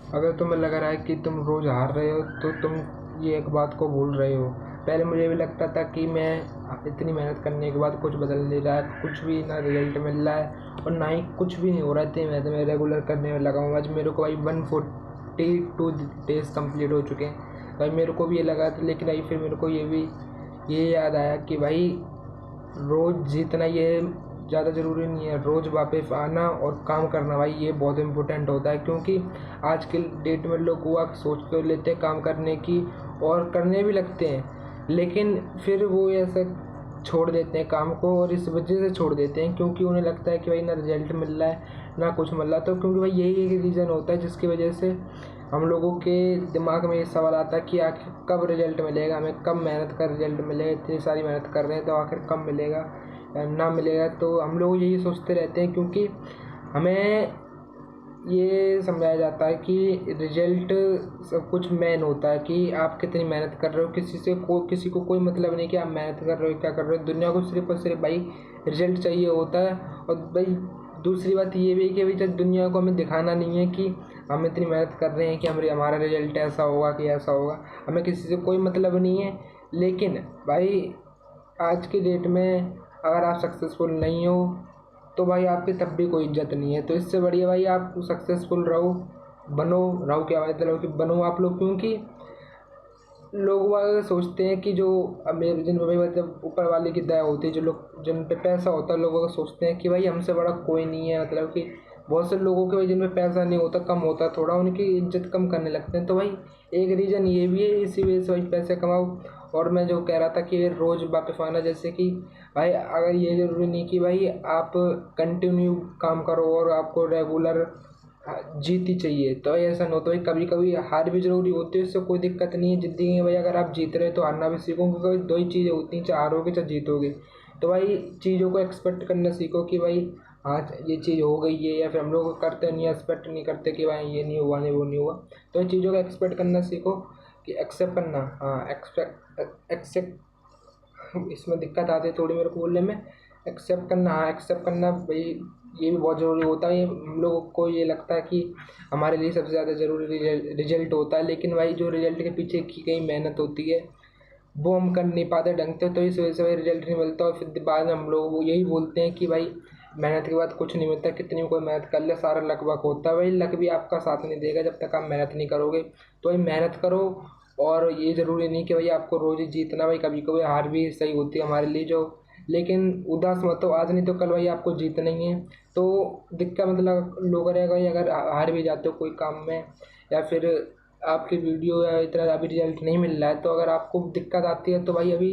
अगर तुम्हें लग रहा है कि तुम रोज़ हार रहे हो तो तुम ये एक बात को भूल रहे हो। पहले मुझे भी लगता था कि मैं इतनी मेहनत करने के बाद कुछ बदल नहीं रहा है, कुछ भी ना रिजल्ट मिल रहा है और ना ही कुछ भी नहीं हो रहा है। इतनी मेहनत मैं रेगुलर करने में लगा हूँ। आज मेरे को भाई 142 डेज़ कंप्लीट हो चुके हैं। भाई मेरे को भी ये लगा था, लेकिन भाई फिर मेरे को ये याद आया कि भाई रोज़ जीतना ये ज़्यादा ज़रूरी नहीं है। रोज़ वापस आना और काम करना भाई ये बहुत इम्पोर्टेंट होता है, क्योंकि आज के डेट में लोग हुआ सोच तो लेते हैं काम करने की और करने भी लगते हैं, लेकिन फिर वो ऐसा छोड़ देते हैं काम को, और इस वजह से छोड़ देते हैं क्योंकि उन्हें लगता है कि भाई ना रिजल्ट मिल रहा है ना कुछ मिल रहा। तो क्योंकि भाई यही एक रीज़न होता है जिसकी वजह से हम लोगों के दिमाग में ये सवाल आता है कि आखिर कब रिजल्ट मिलेगा, हमें कब मेहनत का रिजल्ट मिलेगा। इतनी सारी मेहनत कर रहे हैं तो आखिर कब मिलेगा ना मिलेगा। तो हम लोग यही सोचते रहते हैं, क्योंकि हमें ये समझाया जाता है कि रिजल्ट सब कुछ मेन होता है कि आप कितनी मेहनत कर रहे हो। किसी को कोई मतलब नहीं कि आप मेहनत कर रहे हो क्या कर रहे हो। दुनिया को सिर्फ और सिर्फ भाई रिजल्ट चाहिए होता है। और भाई दूसरी बात ये भी है कि अभी तक दुनिया को हमें दिखाना नहीं है कि हम इतनी मेहनत कर रहे हैं कि हमारा रिजल्ट ऐसा होगा कि ऐसा होगा। हमें किसी से कोई मतलब नहीं है। लेकिन भाई आज की डेट में अगर आप सक्सेसफुल नहीं हो तो भाई आपकी तब भी कोई इज्जत नहीं है। तो इससे बढ़िया भाई आप सक्सेसफुल रहो क्या मतलब कि बनो आप लोग, क्योंकि लोग वाग सोचते हैं कि जो अमीर जिन भाई मतलब ऊपर वाले की दया होती है, जो लोग जिन पे पैसा होता है, लोग वाग सोचते हैं कि भाई हमसे बड़ा कोई नहीं है। मतलब कि बहुत से लोगों के भाई जिनमें पैसा नहीं होता, कम होता थोड़ा, उनकी इज्जत कम करने लगते हैं। तो भाई एक रीज़न ये भी है, इसी वजह से भाई पैसे कमाओ। और मैं जो कह रहा था कि रोज़ वापस आना, जैसे कि भाई अगर ये ज़रूरी नहीं कि भाई आप कंटिन्यू काम करो और आपको रेगुलर जीत ही चाहिए। तो ऐसा नहीं होता भाई, कभी कभी हार भी ज़रूरी होती है, इससे कोई दिक्कत नहीं है ज़िंदगी में। भाई अगर आप जीत रहे तो हारना भी सीखो, क्योंकि दो ही चीज़ें होती हैं, चाहे हारोगे चाहे जीतोगे। तो भाई चीज़ों को एक्सपेक्ट करना सीखो कि भाई आज ये चीज़ हो गई है, या फिर हम लोग करते नहीं, एक्सपेक्ट नहीं करते कि भाई ये नहीं हुआ, नहीं वो नहीं हुआ। तो इन चीज़ों को एक्सपेक्ट करना सीखो कि एक्सेप्ट करना। हाँ, एक्सेप्ट इसमें दिक्कत आती है थोड़ी मेरे को बोलने में। एक्सेप्ट करना, हाँ एक्सेप्ट करना भाई ये भी बहुत ज़रूरी होता है। ये हम लोगों को ये लगता है कि हमारे लिए सबसे ज़्यादा ज़रूरी रिजल्ट होता है, लेकिन भाई जो रिजल्ट के पीछे की गई मेहनत होती है वो हम कर नहीं पाते ढंग से, तो इस वजह से भाई रिजल्ट नहीं मिलता। और फिर बाद में हम लोग वो यही बोलते हैं कि भाई मेहनत के बाद कुछ नहीं मिलता, कितनी भी कोई मेहनत कर ले सारा लक वक होता है। भाई लक भी आपका साथ नहीं देगा जब तक आप मेहनत नहीं करोगे। तो भाई मेहनत करो, और ये ज़रूरी नहीं कि भाई आपको रोज़ ही जीतना। भाई कभी कभी हार भी सही होती है हमारे लिए जो, लेकिन उदास मत हो, आज नहीं तो कल भाई आपको जीतना ही है। तो दिक्कत मतलब लोग रहेगा भाई अगर हार भी जाते हो कोई काम में, या फिर आपकी वीडियो या इतना अभी रिजल्ट नहीं मिल रहा है, तो अगर आपको दिक्कत आती है तो भाई अभी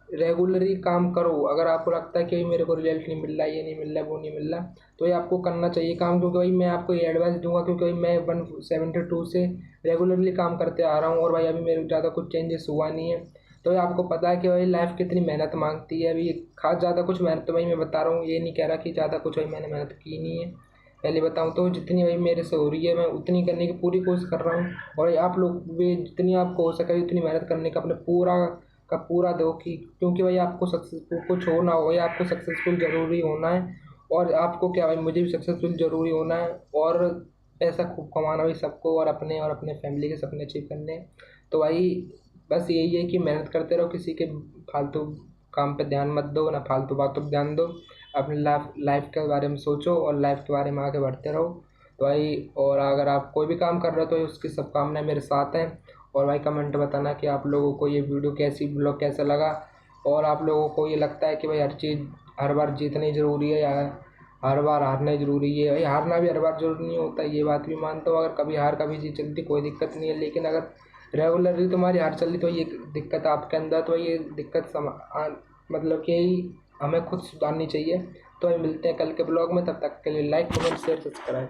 रेगुलरली काम करो। अगर आपको लगता है कि भाई मेरे को रिजल्ट नहीं मिल रहा है, ये नहीं मिल रहा है, वो नहीं मिल रहा, तो ये आपको करना चाहिए काम। क्योंकि भाई मैं आपको ये एडवाइस दूंगा, क्योंकि भाई मैं 172 से रेगुलरली काम करते आ रहा हूँ, और भाई अभी मेरे ज़्यादा कुछ चेंजेस हुआ नहीं है। तो ये आपको पता है कि भाई लाइफ कितनी मेहनत मांगती है। अभी खास ज़्यादा कुछ मेहनत तो भाई मैं बता रहा हूँ, ये नहीं कह रहा कि ज़्यादा कुछ भाई मैंने मेहनत की नहीं है। पहले बताऊँ तो जितनी भाई मेरे से हो रही है मैं उतनी करने की पूरी कोशिश कर रहा हूँ। और आप लोग भी जितनी आपको हो सके उतनी मेहनत करने का अपने पूरा का पूरा दो, कि क्योंकि भाई आपको सक्सेसफुल कुछ होना हो या आपको सक्सेसफुल ज़रूरी होना है। और आपको क्या भाई मुझे भी सक्सेसफुल ज़रूरी होना है, और पैसा खूब कमाना भी सबको, और अपने फैमिली के सपने अचीव करने हैं। तो भाई बस यही है कि मेहनत करते रहो, किसी के फालतू काम पे ध्यान मत दो, ना फालतू बातों पे ध्यान दो। अपनी लाइफ के बारे में सोचो और लाइफ के बारे में आगे बढ़ते रहो। तो भाई और अगर आप कोई भी काम कर रहे हो तो उसकी सब कामनाएं मेरे साथ हैं। और भाई कमेंट बताना कि आप लोगों को ये वीडियो ब्लॉग कैसा लगा, और आप लोगों को ये लगता है कि भाई हर चीज़ हर बार जीतनी ज़रूरी है, या हर बार हारना ज़रूरी है। भाई हारना भी हर बार ज़रूरी नहीं होता, ये बात भी मानता हूँ। अगर कभी हार कभी जीत चलती कोई दिक्कत नहीं है, लेकिन अगर रेगुलरली तुम्हारी हार चल रही तो ये दिक्कत आपके अंदर, तो ये दिक्कत मतलब कि हमें खुद सुधारनी चाहिए। तो भाई मिलते हैं कल के ब्लॉग में, तब तक के लिए लाइक कमेंट शेयर सब्सक्राइब।